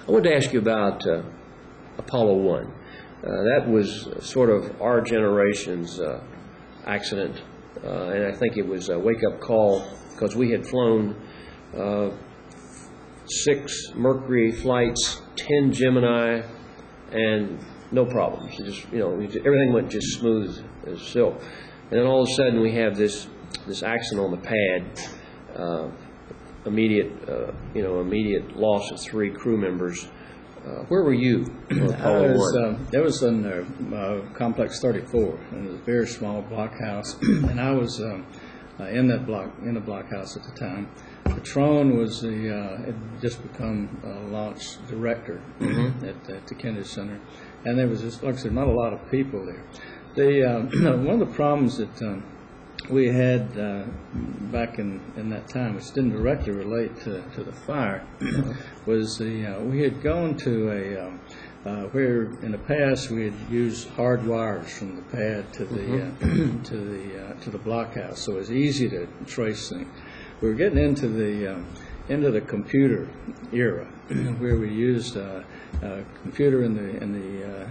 I wanted to ask you about Apollo 1. That was sort of our generation's accident, and I think it was a wake-up call because we had flown 6 Mercury flights, 10 Gemini, and no problems. It just, everything went just smooth as silk. And then all of a sudden we have this accident on the pad, immediate loss of 3 crew members. Where were you on Apollo 1? That was in Complex 34, and it was a very small blockhouse, and I was in the blockhouse at the time. Patron was had just become launch director at the Kennedy Center, and there was just, like I said, not a lot of people there. One of the problems that we had back in that time, which didn't directly relate to the fire, was we had gone to where in the past we had used hard wires from the pad to the blockhouse, so it was easy to trace things. We were getting into the computer era, where we used computer in the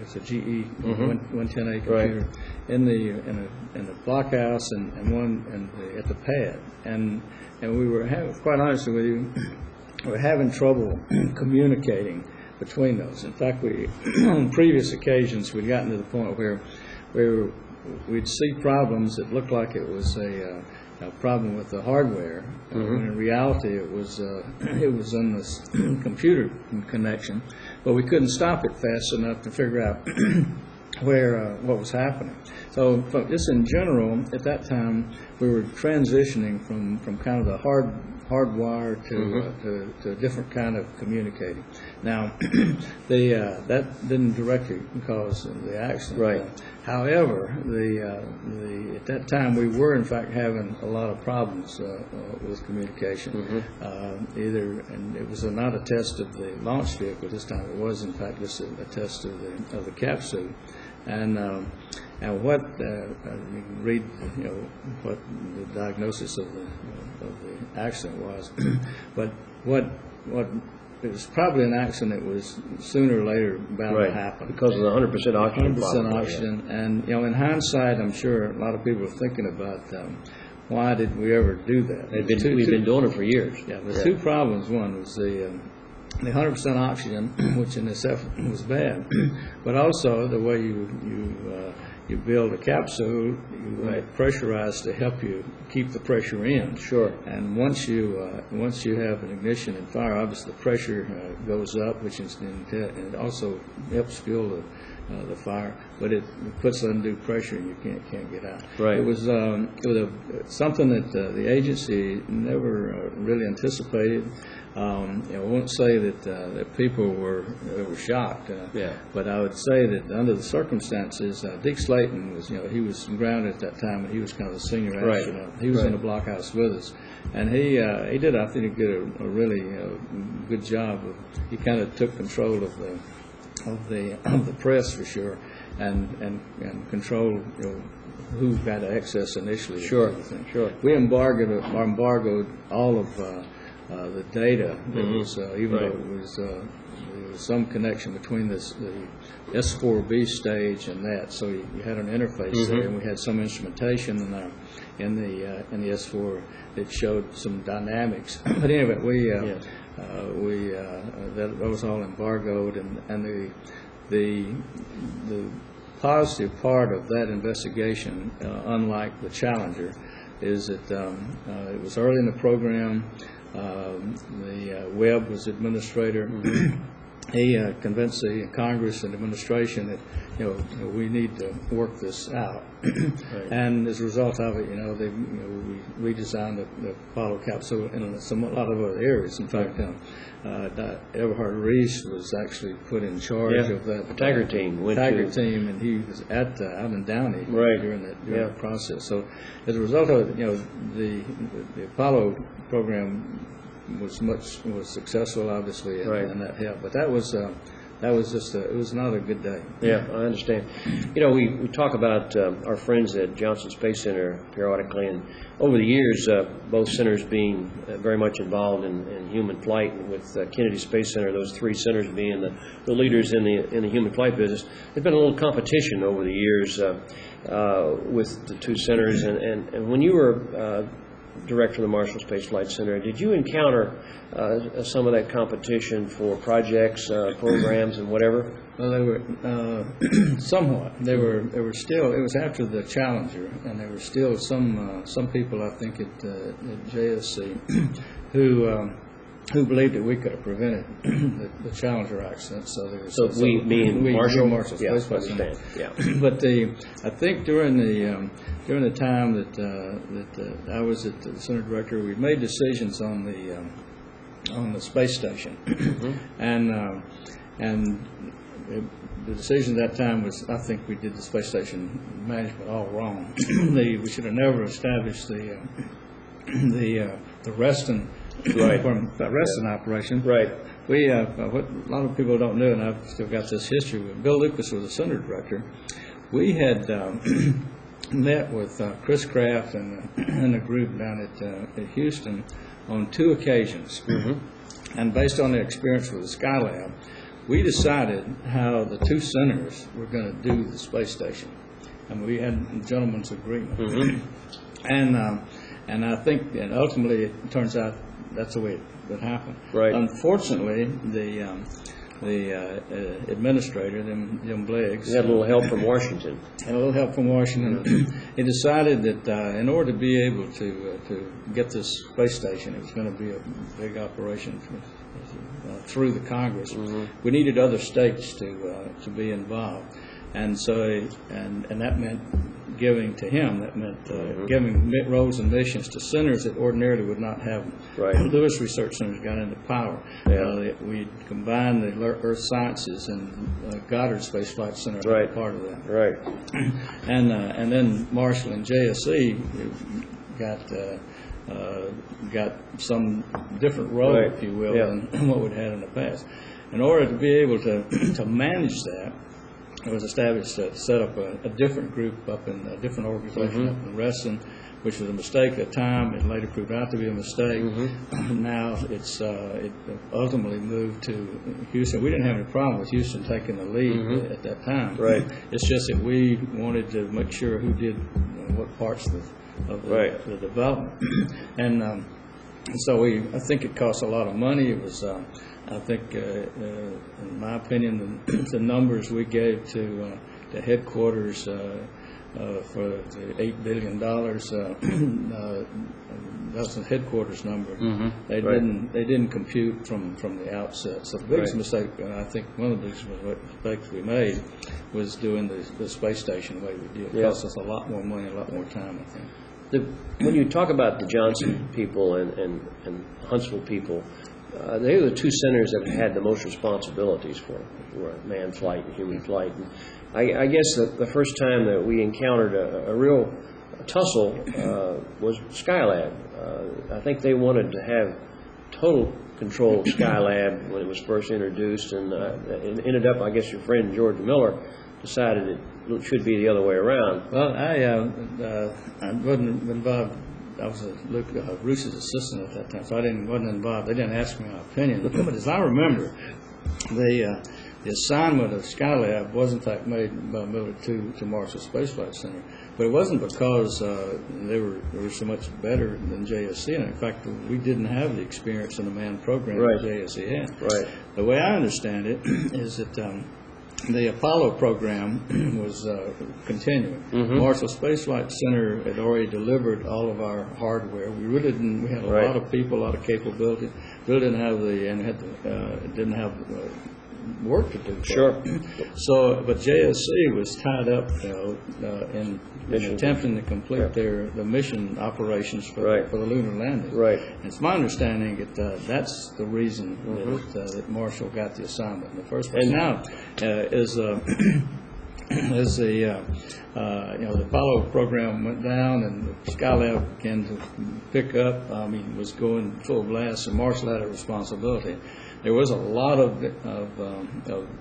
it's a GE 110A computer in the blockhouse and one at the pad, and we were quite honestly with you, we were having trouble communicating between those. In fact, we on previous occasions we'd gotten to the point where we'd see problems that looked like it was a problem with the hardware, when in reality it was in this computer connection, but we couldn't stop it fast enough to figure out what was happening. So just in general, at that time, we were transitioning from kind of the hardwire to a different kind of communicating. Now, that didn't directly cause the accident. Right. However, at that time we were in fact having a lot of problems with communication. And it was not a test of the launch vehicle this time. It was in fact just a test of the capsule. And what you can read, what the diagnosis of the accident was, but what it was probably an accident that was sooner or later bound to happen because of the 100% oxygen. 100% oxygen, and in hindsight, I'm sure a lot of people are thinking about why did we ever do that? We've been doing it for years. Yeah, the 2 problems. One was the 100% oxygen, which in itself was bad, but also the way you build a capsule, you pressurize to help you keep the pressure in. Sure. And once you have an ignition and fire, obviously the pressure goes up, which it also helps fuel the fire, but it puts undue pressure and you can't get out. Right. It was something that the agency never really anticipated. I won't say that people were shocked, but I would say that under the circumstances, Dick Slayton was, he was grounded at that time, and he was kind of the senior astronaut. He was in the blockhouse with us, and he did, I think, a really good job. He kind of took control of the press for sure, and controlled who got access initially. Sure. We embargoed all of the data. There was even though there was some connection between the S4B stage and that, so you had an interface there, and we had some instrumentation in the S4 that showed some dynamics. But anyway, that was all embargoed, and the positive part of that investigation, unlike the Challenger, is that it was early in the program. Webb was administrator. He convinced the Congress and administration that we need to work this out. And as a result of it, we redesigned the Apollo capsule in a lot of other areas. In fact, Everhard Reese was actually put in charge of that Tiger team, and he was out in Downey during that process. So as a result of it, the Apollo program was successful, obviously, and that helped. But that was that was just it was not a good day. Yeah, I understand. You know, we talk about our friends at Johnson Space Center periodically, and over the years, both centers being very much involved in human flight, and with Kennedy Space Center, those three centers being the leaders in the human flight business. There's been a little competition over the years with the two centers, and when you were director of the Marshall Space Flight Center, did you encounter some of that competition for projects, programs, and whatever? Well, they were somewhat. They were still. It was after the Challenger, and there were still some people, I think, at JSC who believed that we could have prevented the Challenger accident. So we mean Marshall Space Flight Center. Yeah. But I think during the time that I was at the center director, we made decisions on the space station, and the decision at that time was, I think we did the space station management all wrong. We should have never established the resting resting operation. Right. We what a lot of people don't know, and I've still got this history. When Bill Lucas was the center director, we had met with Chris Kraft and a group down at Houston on 2 occasions, and based on the experience with the Skylab, we decided how the 2 centers were going to do the space station, and we had a gentleman's agreement. And I think, and ultimately, it turns out that's the way it happened. Right. Unfortunately, the administrator, them Bleggs, had a little help from Washington. Had a little help from Washington. He decided that in order to be able to get this space station, it was going to be a big operation through the Congress. We needed other states to be involved, and so and that meant giving to him. That meant giving roles and missions to centers that ordinarily would not have them. Right. Lewis Research Center's got into power. Yeah. We combined the Earth Sciences and Goddard Space Flight Center. Right. Part of that. Right. And then Marshall and JSC got some different role, right. if you will, Yeah. than what we'd had in the past. In order to be able to manage that, it was established to set up a different group up in a different organization up in Reston, which was a mistake at the time. It later proved out to be a mistake. Now it ultimately moved to Houston. We didn't have any problem with Houston taking the lead at that time. Right. It's just that we wanted to make sure who did what parts of the development. And so I think it cost a lot of money. It was I think, in my opinion, the numbers we gave to headquarters for the $8 billion, that's the headquarters number. They didn't compute from the outset. So the biggest mistake, I think one of the biggest mistakes we made was doing the space station the way we did. It cost us a lot more money, a lot more time, I think. When you talk about the Johnson people and Huntsville people, they are the 2 centers that had the most responsibilities for manned flight and human flight. And I guess the first time that we encountered a real tussle was Skylab. I think they wanted to have total control of Skylab when it was first introduced, and it ended up, I guess your friend George Miller decided it should be the other way around. Well, I wasn't involved. I was Luke Roos's assistant at that time, so I wasn't involved. They didn't ask me my opinion. But as I remember, the assignment of Skylab was in fact made by Miller to Marshall Space Flight Center. But it wasn't because they were so much better than JSC. And in fact, we didn't have the experience in the manned program that JSC had. Right. The way I understand it is that the Apollo program was continuing. Marshall Space Flight Center had already delivered all of our hardware. We really didn't. We had a lot of people, a lot of capability. Really didn't have didn't have work to do. Sure. So, but JSC was tied up in attempting to complete the mission operations for the lunar landing. Right. And it's my understanding that that's the reason that Marshall got the assignment in the first place. And now, as the Apollo program went down and Skylab began to pick up, was going full blast, and Marshall had a responsibility. there was a lot of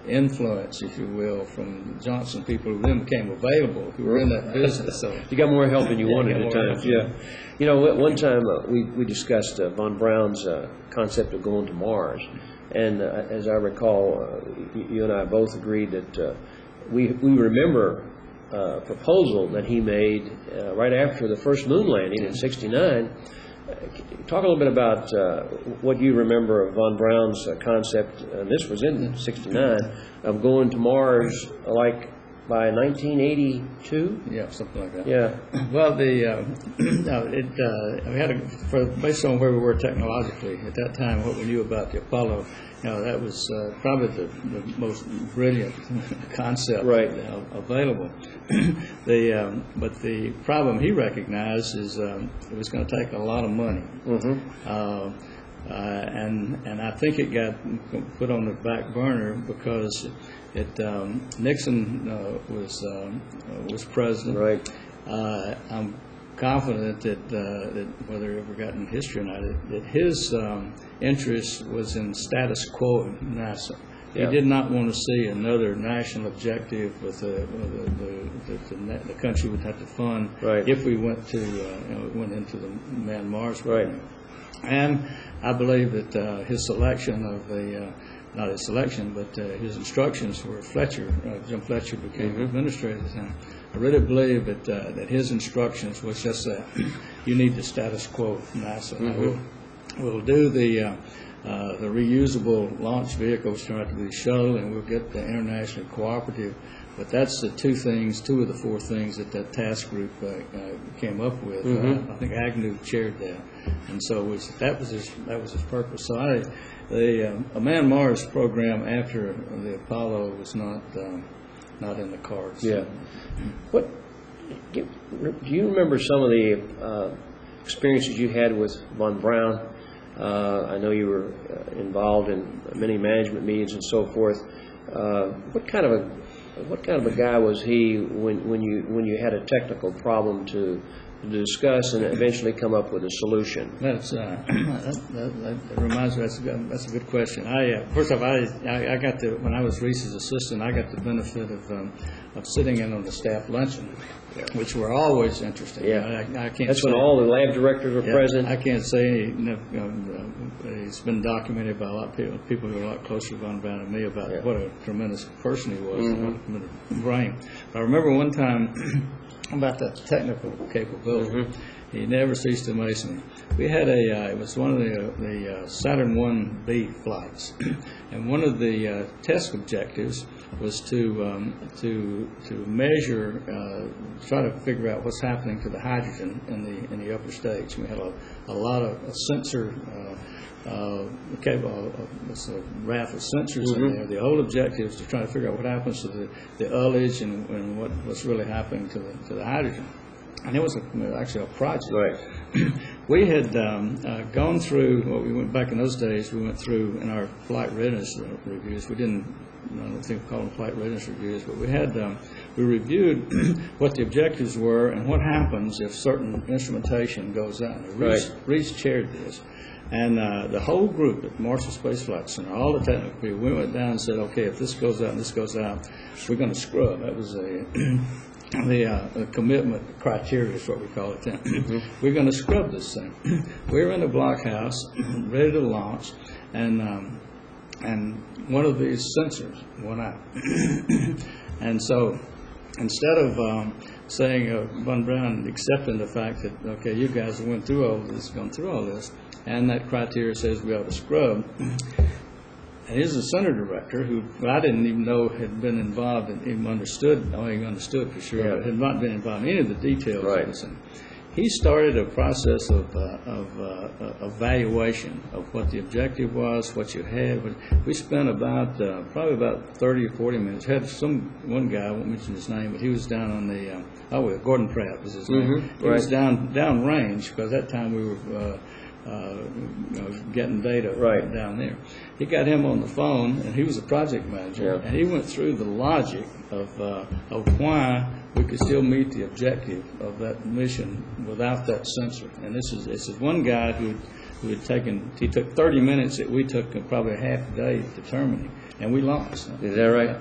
influence, if you will, from Johnson people who then became available, who were in that business. So you got more help than you wanted at times. Yeah. You know, one time we discussed von Braun's concept of going to Mars, and as I recall, you and I both agreed that we remember a proposal that he made right after the first moon landing in '69. Talk a little bit about what you remember of von Braun's concept, and this was in '69, of going to Mars like by 1982? Yeah, something like that. Yeah. Well, we had based on where we were technologically at that time, what we knew about the Apollo, that was probably the most brilliant concept available. But the problem he recognized is it was going to take a lot of money. And I think it got put on the back burner because Nixon was president. Right. I'm confident that whether it ever got in history or not, that his interest was in status quo in NASA. Yeah. He did not want to see another national objective with the country would have to fund if we went into the manned Mars program. And I believe that his selection of not his selection, but his instructions were Fletcher. Jim Fletcher became administrator at the time. I really believe that his instructions was just that you need the status quo from NASA. We'll do the reusable launch vehicles turn out to be the shuttle, and we'll get the international cooperative. But that's the two of the four things that task group came up with. I think Agnew chaired that, and so that was his purpose. So a manned Mars program after the Apollo was not in the cards. Yeah. What do you remember some of the experiences you had with von Braun? I know you were involved in many management meetings and so forth. What kind of a guy was he when you had a technical problem to discuss and eventually come up with a solution? That reminds me. That's a good question. First off, I got when I was Reese's assistant, I got the benefit of sitting in on the staff luncheon, which were always interesting. Yeah, I can't. That's when all the lab directors were present. I can't say it's been documented by a lot of people who are a lot closer to von Braun than me about what a tremendous person he was, and what a tremendous brain. But I remember one time about that technical capability. He never ceased to amaze me. We had it was one of the Saturn 1B flights, and one of the test objectives was to measure, try to figure out what's happening to the hydrogen in the upper stage. We had a lot of sensor. It's a raft of sensors in there. The whole objective is to try to figure out what happens to the ullage and what's really happening to the hydrogen. And it was actually a project. Right. We had gone through we went back in those days. We went through in our flight readiness reviews. We didn't. I don't think we call them flight readiness reviews, but we reviewed what the objectives were and what happens if certain instrumentation goes out. Reese chaired this. And the whole group at Marshall Space Flight Center, all the technical people, we went down and said, okay, if this goes out and this goes out, we're going to scrub. That was the commitment criteria is what we call it then. We're going to scrub this thing. We were in the blockhouse, ready to launch, and one of these sensors went out. And so instead of saying von Braun accepting the fact that, okay, you guys have went through all this, gone through all this, and that criteria says we ought to scrub. And he's the center director, who I didn't even know had been involved and even understood. I mean, he understood for sure, but had not been involved in any of the details of this thing. He started a process of evaluation of what the objective was, what you had. We spent probably about 30 or 40 minutes. Had one guy, I won't mention his name, but he was down on the Gordon Pratt was his name. He was down range because at that time we were getting data down there. He got him on the phone, and he was a project manager, and he went through the logic of why we could still meet the objective of that mission without that sensor. And this is one guy who he took 30 minutes that we took probably a half a day determining, and we launched. Is that right?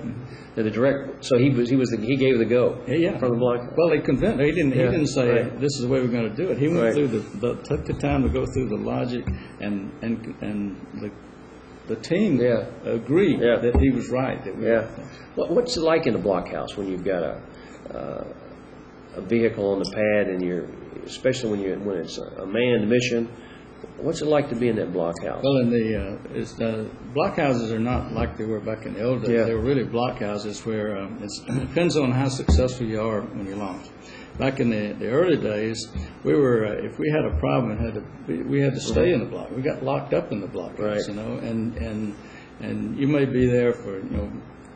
So he gave the go. Yeah. From the block. Well, he convinced. He didn't say right. this is the way we're going to do it. He went Right. through took the time to go through the logic, and the team agreed that he was right. That What's it like in a blockhouse when you've got a vehicle on the pad and especially when it's a manned mission? What's it like to be in that blockhouse? Well, the blockhouses are not like they were back in the old days. Yeah. They were really blockhouses where it depends on how successful you are when you launch. Back in the early days, we were if we had a problem, we had to stay in the block. We got locked up in the blockhouse, Right. and you may be there for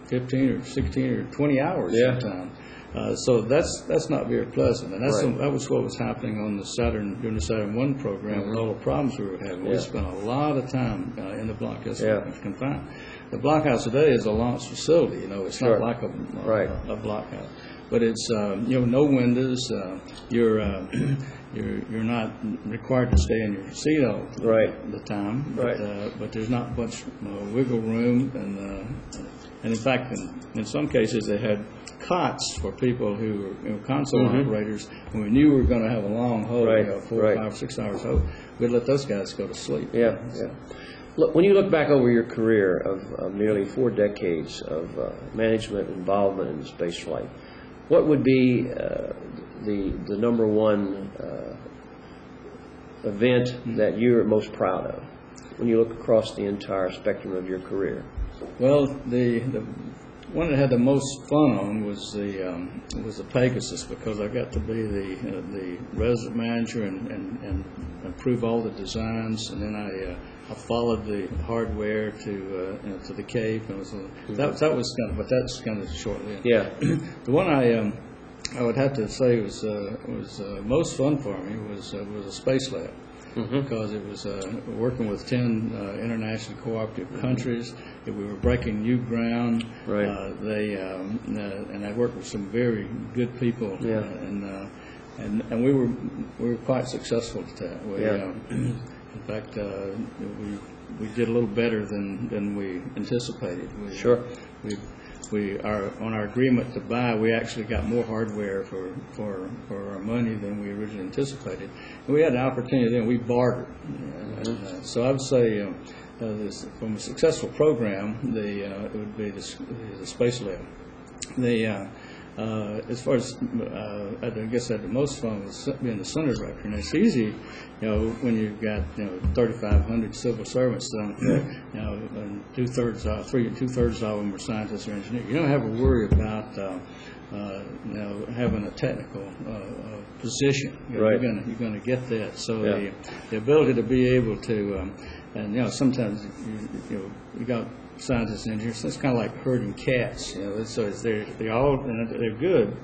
15 or 16 or 20 hours sometimes. So that's not very pleasant, and that was what was happening on during the Saturn I program with all the problems we were having. We spent a lot of time in the blockhouse confined. The blockhouse today is a launch facility. It's not like a blockhouse, but it's no windows. You're not required to stay in your seat all the time, but there's not much wiggle room, and in fact, in some cases they had cots for people who were console operators. When we knew we were going to have a long hold, 4, 5, 6 hours hold, we'd let those guys go to sleep. Yeah. Look, when you look back over your career of nearly 4 decades of management involvement in space flight, what would be the number one event that you're most proud of when you look across the entire spectrum of your career? Well, the one that had the most fun on was the Pegasus, because I got to be the resident manager and approve all the designs, and then I followed the hardware to the Cape, and that was kind of, but that's kind of short-lived. Yeah. The one I would have to say was most fun for me was a space lab. Because it was working with 10 international cooperative countries. We were breaking new ground. Right. And I worked with some very good people. Yeah. And we were quite successful at that. In fact, we did a little better than we anticipated. Sure. On our agreement to buy, we actually got more hardware for our money than we originally anticipated. And we had an opportunity then, we bartered. So I would say from a successful program, it would be the space lab. As far as I guess I had the most fun was being the center director, and it's easy, when you've got 3,500 civil servants, and two-thirds of them are scientists or engineers. You don't have to worry about having a technical position. You're going to get that. So the ability to be able to, and sometimes you got scientists and engineers. So it's kind of like herding cats. So they're good,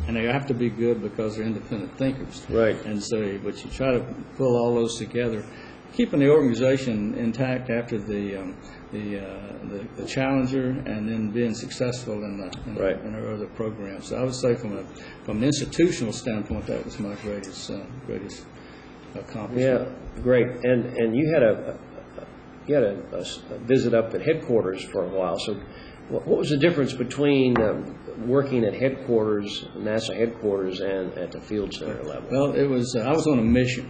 and they have to be good because they're independent thinkers. Right. And so, but you try to pull all those together, keeping the organization intact after the Challenger, and then being successful in our other programs. So I would say from an institutional standpoint, that was my greatest accomplishment. Yeah, great. And you had a visit up at headquarters for a while. So what was the difference between working at headquarters, NASA headquarters, and at the field center level? Well, it was I was on a mission.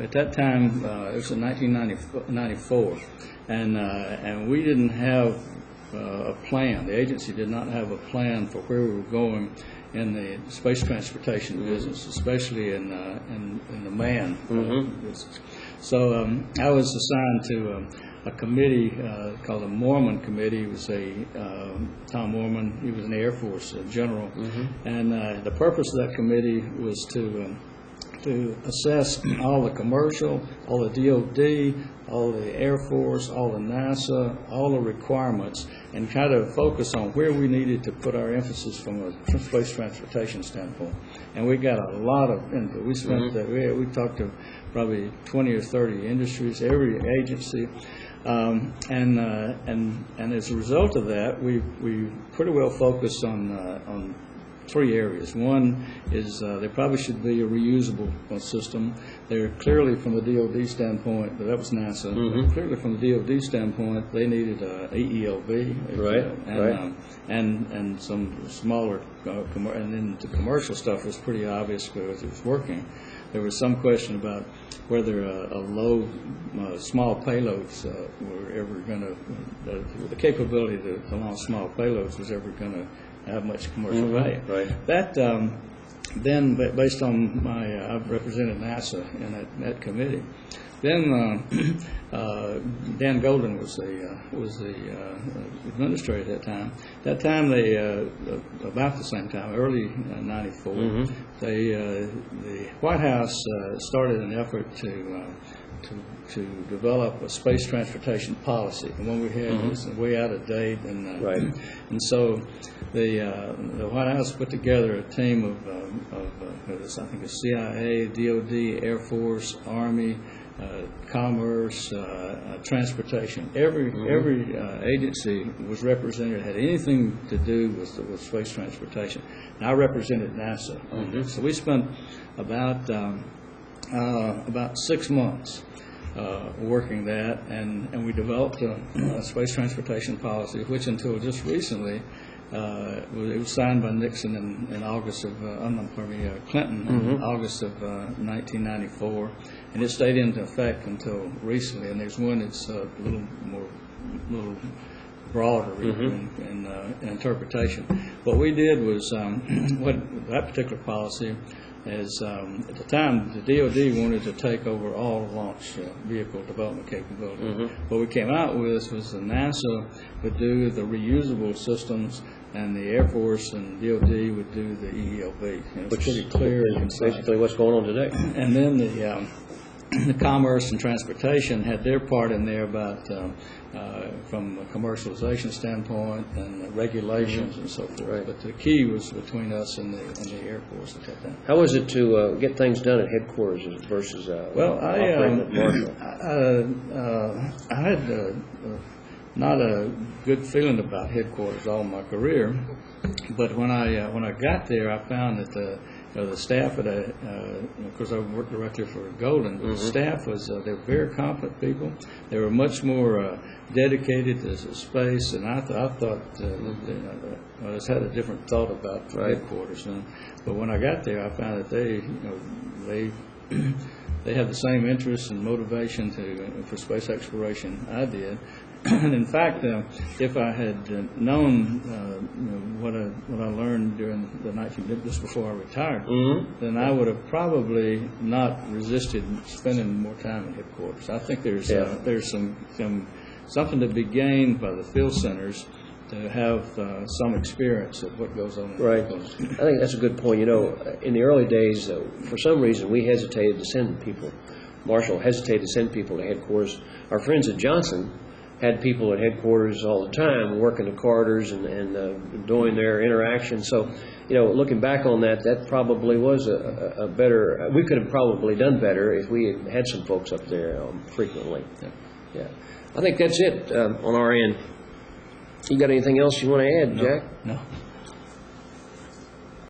At that time, it was in 1994, and we didn't have a plan. The agency did not have a plan for where we were going in the space transportation business, especially in the manned business. So I was assigned to a committee called the Moorman Committee. It was Tom Moorman. He was an Air Force general, and the purpose of that committee was to assess all the commercial, all the DoD, all the Air Force, all the NASA, all the requirements, and kind of focus on where we needed to put our emphasis from a space transportation standpoint. And we got a lot of input. We spent we talked to probably 20 or 30 industries, every agency, and as a result of that, we pretty well focused on three areas. One is there probably should be a reusable system. They're clearly from the DoD standpoint, but that was NASA. Clearly from the DoD standpoint, they needed EELV, right, and some smaller, and then the commercial stuff was pretty obvious because it was working. There was some question about whether small payloads were ever going to, the capability to launch small payloads was ever going to have much commercial value. Right. That then, based on I've represented NASA in that committee. Then Dan Golden was the administrator at that time. That time they about the same time, early '94, the White House started an effort to develop a space transportation policy. The one we had was way out of date, and so the White House put together a team of I think a CIA, DoD, Air Force, Army, Commerce, transportation. Every agency was represented, had anything to do with space transportation. And I represented NASA on this. So we spent about 6 months working that, and we developed a space transportation policy, which until just recently, it was signed by Nixon in August of, Clinton in August of 1994, and it stayed into effect until recently. And there's one that's a little broader in interpretation. What we did was, that particular policy is, at the time, the DoD wanted to take over all launch vehicle development capability. What we came out with was that NASA would do the reusable systems, and the Air Force and DoD would do the EELV. It's pretty clear and concise. Basically what's going on today. And then the Commerce and Transportation had their part in there about from a commercialization standpoint and regulations and so forth. Right. But the key was between us and the Air Force at that time. How was it to get things done at headquarters versus operating at Marshall? I had not a good feeling about headquarters all my career, but when I got there, I found that the staff at of course I worked directly for Golden, but the staff was they were very competent people. They were much more dedicated to space, and I thought I just had a different thought about headquarters. But when I got there, I found that they had the same interest and motivation for space exploration I did. And in fact, if I had known what I learned during just before I retired, then I would have probably not resisted spending more time at headquarters. I think there's something to be gained by the field centers to have some experience of what goes on. Right. I think that's a good point. In the early days, for some reason, we hesitated to send people. Marshall hesitated to send people to headquarters. Our friends at Johnson had people at headquarters all the time, working the corridors and doing their interaction. So, looking back on that, that probably was a better. We could have probably done better if we had some folks up there frequently. Yeah. I think that's it on our end. You got anything else you want to add, Jack? No.